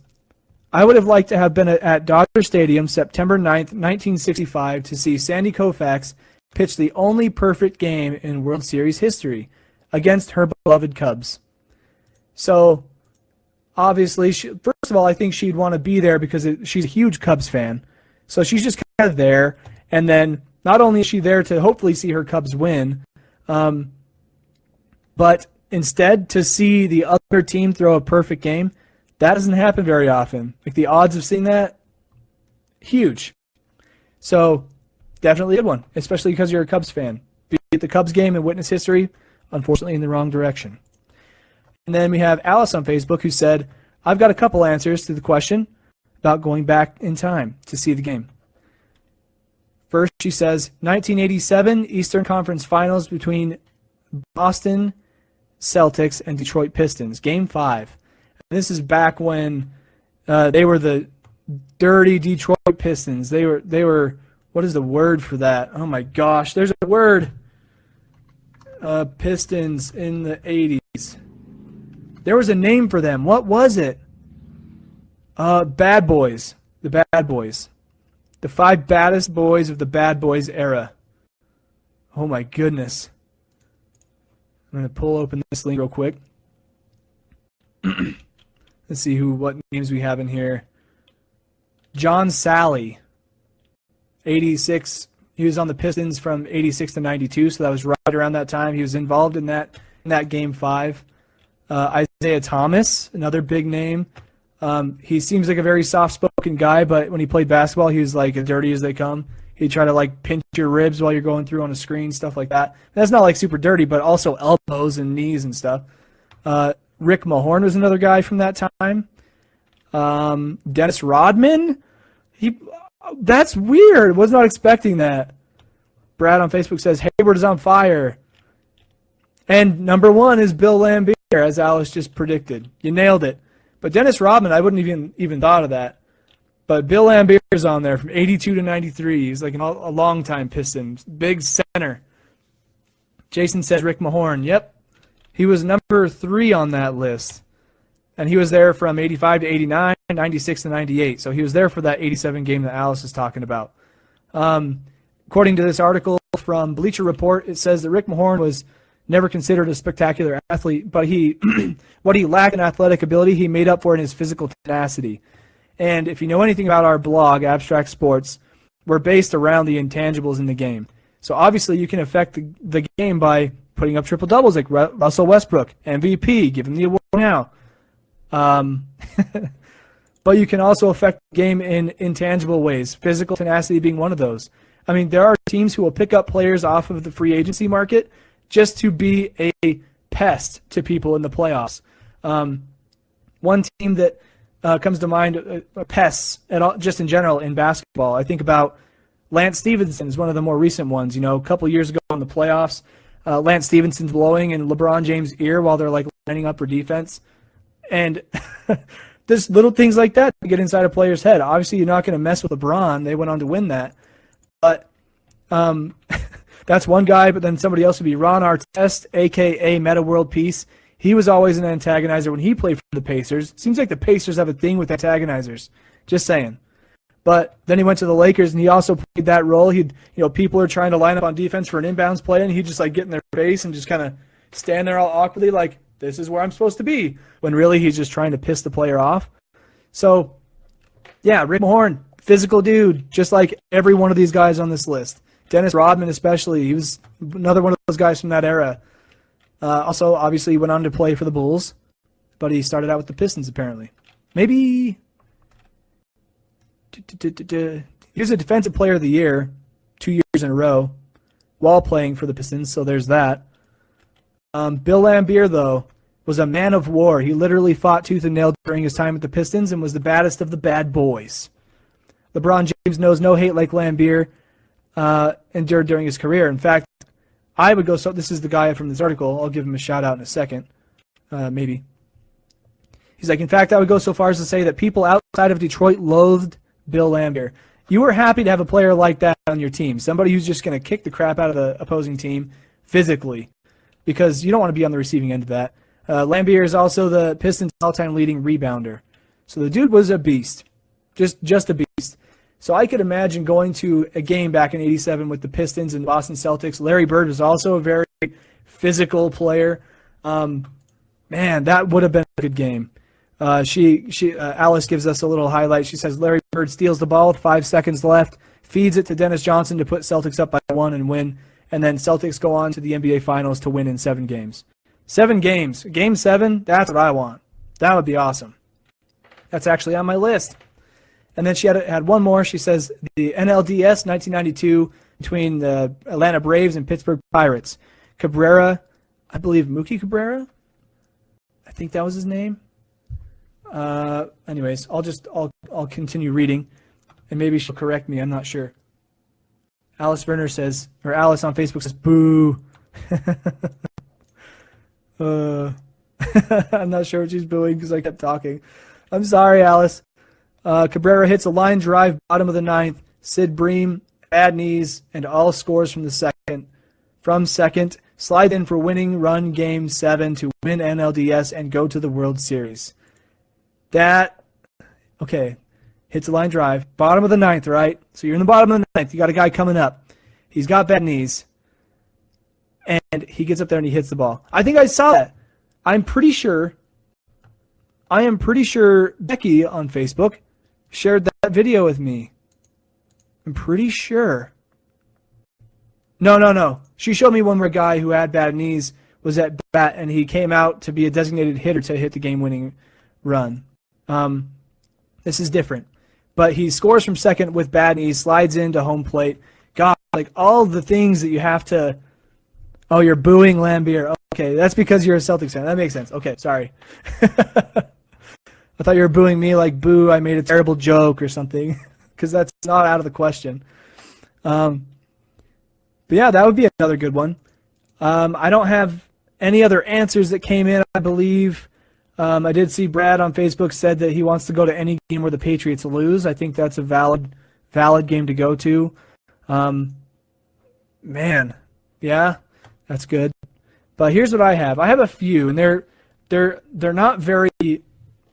I would have liked to have been at Dodger Stadium September 9th, 1965 to see Sandy Koufax pitch the only perfect game in World Series history against her beloved Cubs. So, obviously, first of all, I think she'd want to be there because she's a huge Cubs fan. So she's just kind of there. And then not only is she there to hopefully see her Cubs win, but instead to see the other team throw a perfect game, that doesn't happen very often. Like the odds of seeing that, huge. So definitely a good one, especially because you're a Cubs fan. Be at the Cubs game and witness history, unfortunately in the wrong direction. And then we have Alice on Facebook who said, I've got a couple answers to the question about going back in time to see the game. First, she says, 1987 Eastern Conference Finals between Boston Celtics and Detroit Pistons, Game 5. And this is back when they were the dirty Detroit Pistons. They were, what is the word for that? Oh my gosh, there's a word. Pistons in the 80s. There was a name for them. What was it? Bad Boys. The Bad Boys. The 5 baddest boys of the Bad Boys era. Oh my goodness. I'm going to pull open this link real quick. Let's see what names we have in here. John Sally. 86. He was on the Pistons from 86 to 92, so that was right around that time. He was involved in that Game 5. Isaiah Thomas, another big name. He seems like a very soft-spoken guy, but when he played basketball, he was like as dirty as they come. He'd try to like pinch your ribs while you're going through on a screen, stuff like that. That's not like super dirty, but also elbows and knees and stuff. Rick Mahorn was another guy from that time. Dennis Rodman. That's weird. Was not expecting that. Brad on Facebook says Hayward is on fire. And number 1 is Bill Laimbeer, as Alice just predicted. You nailed it. But Dennis Rodman, I wouldn't even thought of that. But Bill Laimbeer is on there from 82 to 93. He's like a long-time Piston. Big center. Jason says Rick Mahorn. Yep. He was number 3 on that list. And he was there from 85 to 89, 96 to 98. So he was there for that 87 game that Alice is talking about. According to this article from Bleacher Report, it says that Rick Mahorn was never considered a spectacular athlete, but what he lacked in athletic ability, he made up for in his physical tenacity. And if you know anything about our blog, Abstract Sports, we're based around the intangibles in the game. So obviously you can affect the game by putting up triple doubles like Russell Westbrook, MVP, give him the award now. But you can also affect the game in intangible ways, physical tenacity being one of those. I mean, there are teams who will pick up players off of the free agency market just to be a pest to people in the playoffs. One team that comes to mind, pests, just in general in basketball, I think about Lance Stevenson is one of the more recent ones. You know, a couple years ago in the playoffs, Lance Stevenson's blowing in LeBron James' ear while they're like lining up for defense. And there's little things like that to get inside a player's head. Obviously, you're not going to mess with LeBron. They went on to win that. But that's one guy, but then somebody else would be Ron Artest, a.k.a. Meta World Peace. He was always an antagonizer when he played for the Pacers. Seems like the Pacers have a thing with antagonizers. Just saying. But then he went to the Lakers, and he also played that role. People are trying to line up on defense for an inbounds play, and he'd just like get in their face and just kind of stand there all awkwardly like, this is where I'm supposed to be, when really he's just trying to piss the player off. So, yeah, Rick Mahorn, physical dude, just like every one of these guys on this list. Dennis Rodman especially, he was another one of those guys from that era. Also, obviously, he went on to play for the Bulls, but he started out with the Pistons apparently. Maybe he was a Defensive Player of the Year 2 years in a row while playing for the Pistons, so there's that. Bill Laimbeer, though, was a man of war. He literally fought tooth and nail during his time at the Pistons and was the baddest of the bad boys. LeBron James knows no hate like Laimbeer endured during his career. In fact, I would go so. This is the guy from this article. I'll give him a shout out in a second, maybe. He's like, in fact, I would go so far as to say that people outside of Detroit loathed Bill Laimbeer. You were happy to have a player like that on your team, somebody who's just going to kick the crap out of the opposing team physically, because you don't want to be on the receiving end of that. Laimbeer is also the Pistons' all-time leading rebounder. So the dude was a beast, just a beast. So I could imagine going to a game back in '87 with the Pistons and Boston Celtics. Larry Bird was also a very physical player. Man, that would have been a good game. Alice gives us a little highlight. She says Larry Bird steals the ball with 5 seconds left, feeds it to Dennis Johnson to put Celtics up by 1 and win, and then Celtics go on to the NBA Finals to win in 7 games. 7 games. Game 7, that's what I want. That would be awesome. That's actually on my list. And then she had one more. She says the NLDS 1992 between the Atlanta Braves and Pittsburgh Pirates. Cabrera, I believe Mookie Cabrera? I think that was his name. Anyways, I'll continue reading, and maybe she'll correct me. I'm not sure. Alice Werner says, or Alice on Facebook says, boo. I'm not sure what she's booing because I kept talking. I'm sorry, Alice. Cabrera hits a line drive, bottom of the 9th. Sid Bream, bad knees, and all scores from second. Slide in for winning run game 7 to win NLDS and go to the World Series. Hits a line drive, bottom of the 9th, right? So you're in the bottom of the 9th. You got a guy coming up. He's got bad knees. And he gets up there and he hits the ball. I think I saw that. I am pretty sure Becky on Facebook shared that video with me. I'm pretty sure. No. She showed me one where a guy who had bad knees was at bat and he came out to be a designated hitter to hit the game-winning run. This is different. But he scores from second with bad knees, slides into home plate. God, like all the things that you have to... Oh, you're booing Laimbeer. Okay, that's because you're a Celtics fan. That makes sense. Okay, sorry. I thought you were booing me like, boo, I made a terrible joke or something, because that's not out of the question. But yeah, that would be another good one. I don't have any other answers that came in, I believe. I did see Brad on Facebook said that he wants to go to any game where the Patriots lose. I think that's a valid game to go to. Man, yeah, that's good. But here's what I have. I have a few, and they're not very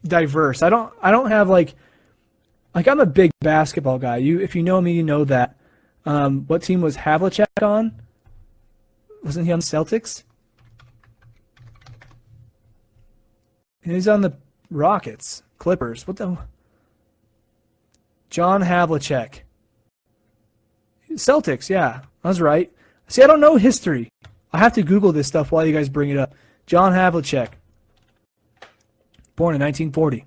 diverse. I don't have like I'm a big basketball guy. If you know me, you know that. What team was Havlicek on? Wasn't he on the Celtics? He's on the Rockets, Clippers. What the? John Havlicek. Celtics, yeah, I was right. See, I don't know history. I have to Google this stuff while you guys bring it up. John Havlicek, born in 1940.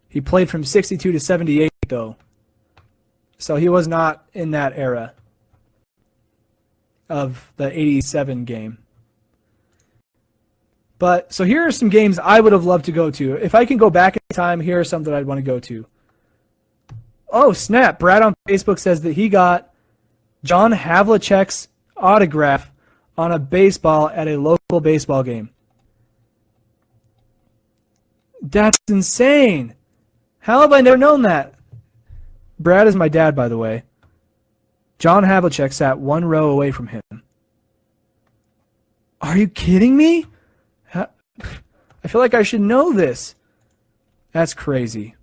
He played from 62 to 78, though. So he was not in that era of the 87 game. But, so here are some games I would have loved to go to. If I can go back in time, here are some that I'd want to go to. Oh, snap. Brad on Facebook says that he got John Havlicek's autograph on a baseball at a local baseball game. That's insane. How have I never known that? Brad is my dad, by the way. John Havlicek sat 1 row away from him. Are you kidding me? I feel like I should know this. That's crazy.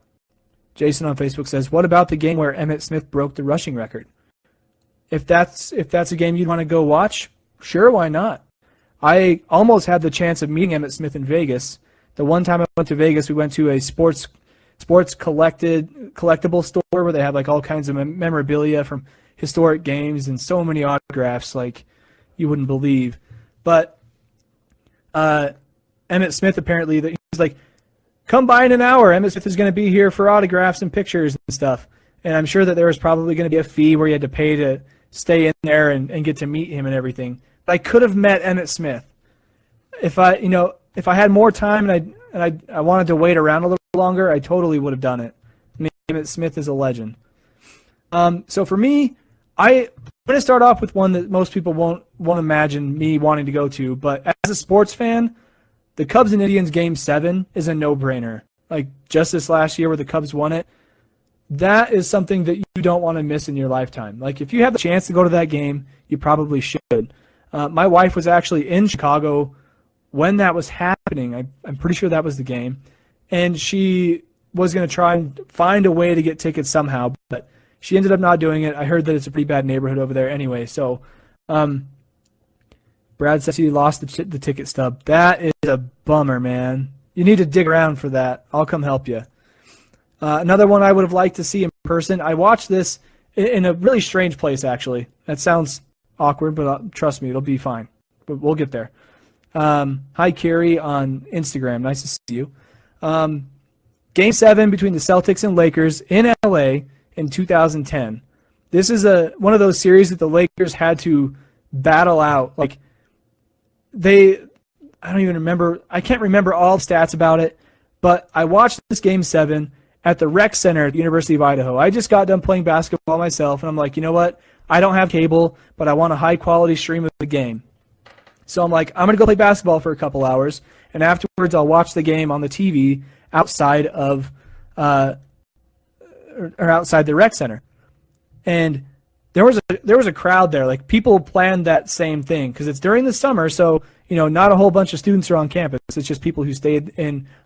Jason on Facebook says, what about the game where Emmitt Smith broke the rushing record? If that's a game you'd want to go watch, sure, why not? I almost had the chance of meeting Emmitt Smith in Vegas. The one time I went to Vegas, we went to a sports collectible store where they have like all kinds of memorabilia from historic games and so many autographs like you wouldn't believe. But Emmitt Smith apparently, he was like, come by in an hour. Emmitt Smith is going to be here for autographs and pictures and stuff. And I'm sure that there was probably going to be a fee where you had to pay to stay in there and get to meet him and everything. But I could have met Emmitt Smith if I had more time and I wanted to wait around a little longer. I totally would have done it. I mean, Emmitt Smith is a legend. So for me, I'm going to start off with one that most people won't imagine me wanting to go to. But as a sports fan, the Cubs and Indians Game 7 is a no-brainer. Like just this last year where the Cubs won it, that is something that you don't want to miss in your lifetime. Like, if you have the chance to go to that game, you probably should. My wife was actually in Chicago when that was happening. I'm pretty sure that was the game. And she was going to try and find a way to get tickets somehow, but she ended up not doing it. I heard that it's a pretty bad neighborhood over there anyway. So Brad says he lost the ticket stub. That is a bummer, man. You need to dig around for that. I'll come help you. Another one I would have liked to see in person. I watched this in a really strange place, actually. That sounds awkward, but trust me, it'll be fine. But we'll get there. Hi, Carrie on Instagram. Nice to see you. Game 7 between the Celtics and Lakers in LA in 2010. This is one of those series that the Lakers had to battle out. Like, I don't even remember. I can't remember all the stats about it, but I watched this Game 7 at the Rec Center at the University of Idaho. I just got done playing basketball myself, and I'm like, you know what? I don't have cable, but I want a high-quality stream of the game. So I'm like, I'm going to go play basketball for a couple hours, and afterwards I'll watch the game on the TV outside of or outside the Rec Center. And there was a crowd there. Like, people planned that same thing because it's during the summer, so not a whole bunch of students are on campus. It's just people who stayed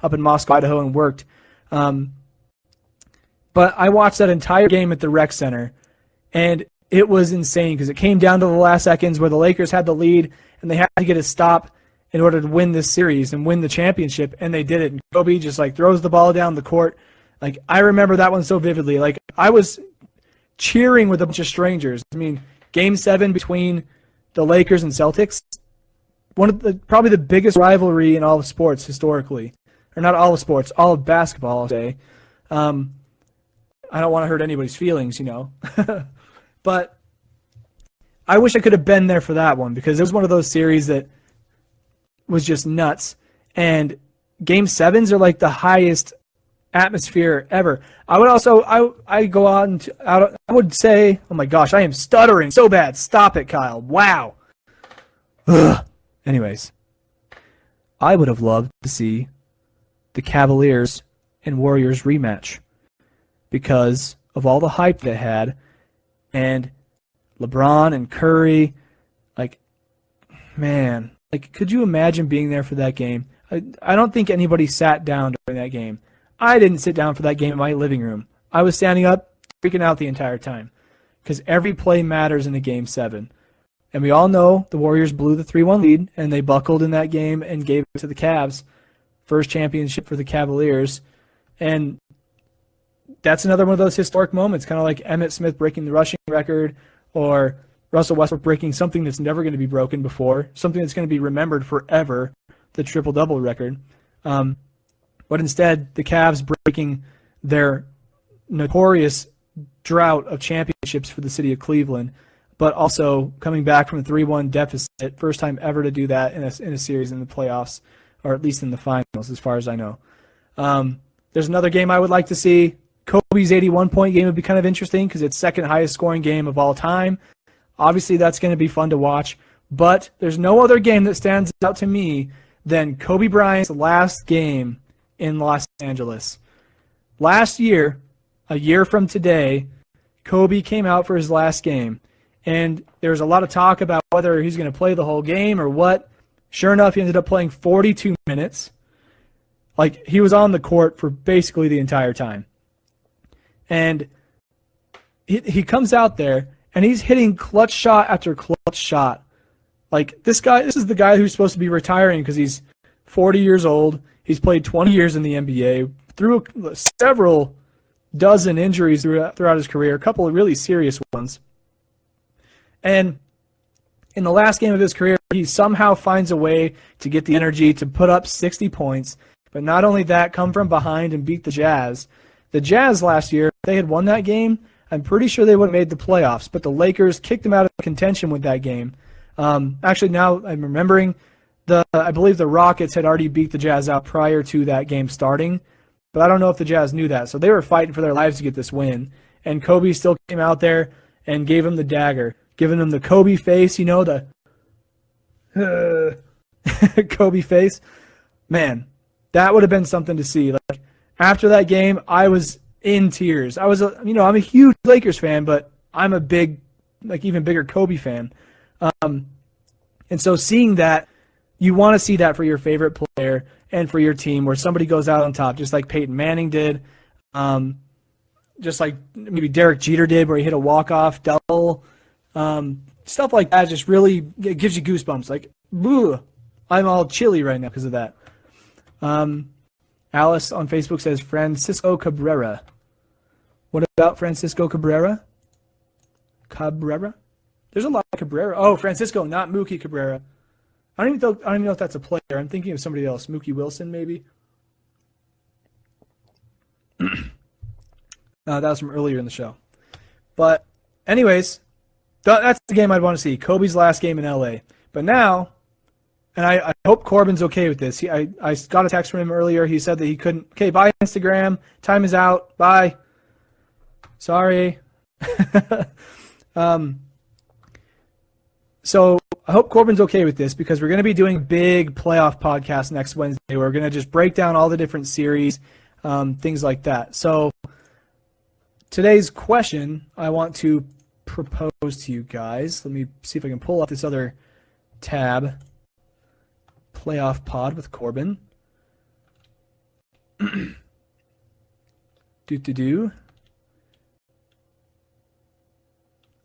up in Moscow, Idaho, and worked. But I watched that entire game at the Rec Center, and it was insane because it came down to the last seconds where the Lakers had the lead, and they had to get a stop in order to win this series and win the championship, and they did it. And Kobe just throws the ball down the court. Like, I remember that one so vividly. Like, I was cheering with a bunch of strangers. I mean, Game 7 between the Lakers and Celtics, probably the biggest rivalry in all of sports historically. Or not all of sports, all of basketball, I'll say. I don't want to hurt anybody's feelings, But I wish I could have been there for that one because it was one of those series that was just nuts. And Game 7s are like the highest atmosphere ever. I would also, I go out, I would say, oh my gosh, I am stuttering so bad. Stop it, Kyle. Wow. Ugh. Anyways, I would have loved to see the Cavaliers and Warriors rematch because of all the hype they had, and LeBron and Curry, could you imagine being there for that game? I don't think anybody sat down during that game. I didn't sit down for that game in my living room. I was standing up, freaking out the entire time because every play matters in a Game 7. And we all know the Warriors blew the 3-1 lead, and they buckled in that game and gave it to the Cavs. First championship for the Cavaliers. And that's another one of those historic moments, kind of like Emmitt Smith breaking the rushing record or Russell Westbrook breaking something that's never going to be broken before, something that's going to be remembered forever, the triple-double record. But instead, the Cavs breaking their notorious drought of championships for the city of Cleveland, but also coming back from a 3-1 deficit, first time ever to do that in a series in the playoffs, or at least in the finals, as far as I know. There's another game I would like to see. Kobe's 81-point game would be kind of interesting because it's second highest scoring game of all time. Obviously, that's going to be fun to watch, but there's no other game that stands out to me than Kobe Bryant's last game in Los Angeles. Last year, a year from today, Kobe came out for his last game, and there was a lot of talk about whether he's going to play the whole game or what. Sure enough, he ended up playing 42 minutes. He was on the court for basically the entire time. And he comes out there, and he's hitting clutch shot after clutch shot. This is the guy who's supposed to be retiring because he's 40 years old. He's played 20 years in the NBA, through several dozen injuries throughout his career, a couple of really serious ones. And in the last game of his career, he somehow finds a way to get the energy to put up 60 points. But not only that, come from behind and beat the Jazz. The Jazz last year, if they had won that game, I'm pretty sure they would have made the playoffs. But the Lakers kicked them out of contention with that game. Actually, now I'm remembering, I believe the Rockets had already beat the Jazz out prior to that game starting. But I don't know if the Jazz knew that. So they were fighting for their lives to get this win. And Kobe still came out there and gave him the dagger, giving him the Kobe face, the Kobe face. Man, that would have been something to see. After that game, I was in tears. I'm a huge Lakers fan, but I'm a big, even bigger Kobe fan. And so seeing that, you want to see that for your favorite player and for your team, where somebody goes out on top, just like Peyton Manning did, just like maybe Derek Jeter did, where he hit a walk-off double. Stuff like that just really gives you goosebumps. Like, ugh, I'm all chilly right now because of that. Alice on Facebook says Francisco Cabrera. What about Francisco Cabrera? There's a lot of Cabrera. Oh, Francisco, not Mookie Cabrera. I don't even know if that's a player. I'm thinking of somebody else. Mookie Wilson, maybe. That was from earlier in the show. But anyways, that's the game I'd want to see. Kobe's last game in LA. But now, and I hope Corbin's okay with this. I got a text from him earlier. He said that he couldn't. Okay, bye Instagram. Time is out. Bye. Sorry. So I hope Corbin's okay with this, because we're going to be doing a big playoff podcast next Wednesday. We're going to just break down all the different series, things like that. So today's question I want to propose to you guys. Let me see if I can pull up this other tab. Playoff pod with Corbin.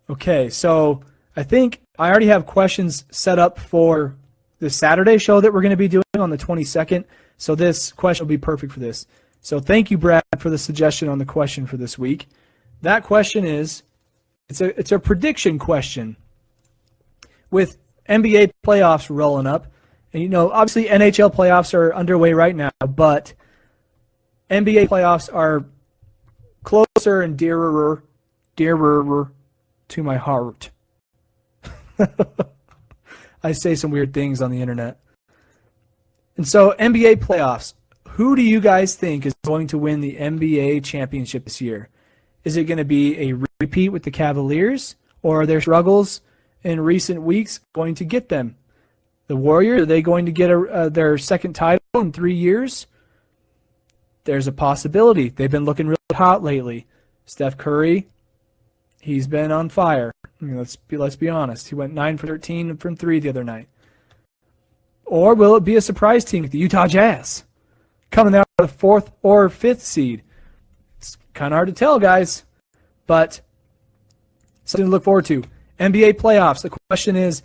Okay, so I think I already have questions set up for the Saturday show that we're going to be doing on the 22nd. So this question will be perfect for this. So thank you, Brad, for the suggestion on the question for this week. That question is, it's a prediction question. With NBA playoffs rolling up, and obviously NHL playoffs are underway right now, but NBA playoffs are closer and dearer to my heart. I say some weird things on the internet. And so NBA playoffs, who do you guys think is going to win the NBA championship this year? Is it going to be a repeat with the Cavaliers, or are their struggles in recent weeks going to get them? The Warriors, are they going to get their second title in 3 years? There's a possibility. They've been looking really hot lately. Steph Curry, he's been on fire. I mean, let's be honest. He went 9 for 13 from 3 the other night. Or will it be a surprise team, the Utah Jazz, coming out of the 4th or 5th seed? It's kind of hard to tell, guys, but something to look forward to. NBA playoffs. The question is,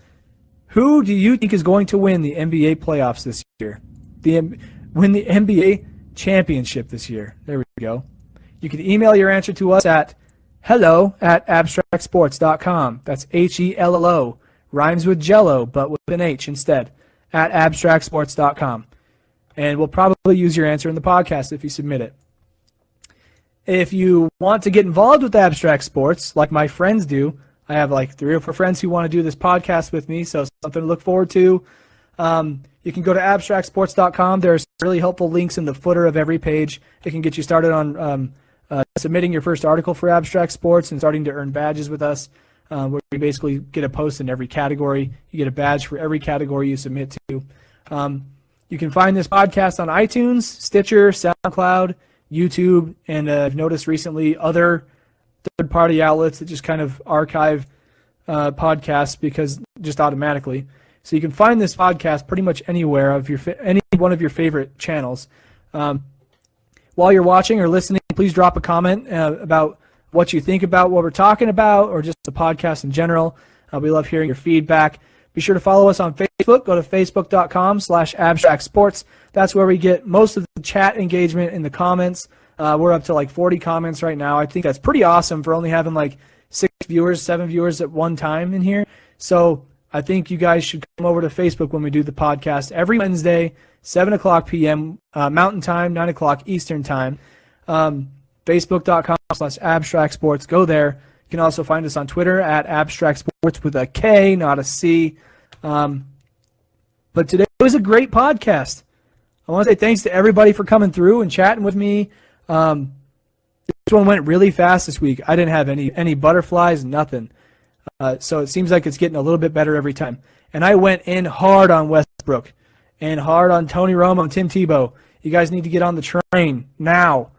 who do you think is going to win the NBA playoffs this year? Win the NBA championship this year. There we go. You can email your answer to us at hello@abstractsports.com. That's HELLO. Rhymes with jello, but with an H instead. At abstractsports.com. And we'll probably use your answer in the podcast if you submit it. If you want to get involved with Abstract Sports, like my friends do, I have like 3 or 4 friends who want to do this podcast with me, so something to look forward to. You can go to abstractsports.com. There's really helpful links in the footer of every page. It can get you started on submitting your first article for Abstract Sports and starting to earn badges with us, where you basically get a post in every category. You get a badge for every category you submit to. You can find this podcast on iTunes, Stitcher, SoundCloud, YouTube, and I've noticed recently other third-party outlets that just kind of archive podcasts because just automatically. So you can find this podcast pretty much anywhere of any one of your favorite channels. While you're watching or listening, please drop a comment about what you think about what we're talking about, or just the podcast in general. We love hearing your feedback. Be sure to follow us on Facebook. Go to facebook.com/abstractsports. That's where we get most of the chat engagement in the comments. We're up to like 40 comments right now. I think that's pretty awesome for only having like 7 viewers at one time in here. So I think you guys should come over to Facebook when we do the podcast every Wednesday, 7 o'clock p.m. Mountain Time, 9 o'clock Eastern Time. Facebook.com/abstractsports. Go there. You can also find us on Twitter at abstractsports with a K, not a C. But today was a great podcast. I want to say thanks to everybody for coming through and chatting with me. This one went really fast this week. I didn't have any butterflies, nothing. So it seems like it's getting a little bit better every time. And I went in hard on Westbrook and hard on Tony Romo and Tim Tebow. You guys need to get on the train now.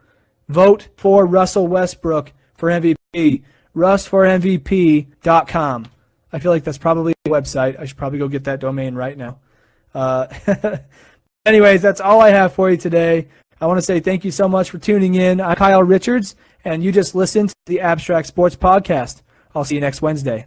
Vote for Russell Westbrook for MVP. RussForMVP.com. I feel like that's probably a website. I should probably go get that domain right now. Anyways, that's all I have for you today. I want to say thank you so much for tuning in. I'm Kyle Richards, and you just listened to the Abstract Sports Podcast. I'll see you next Wednesday.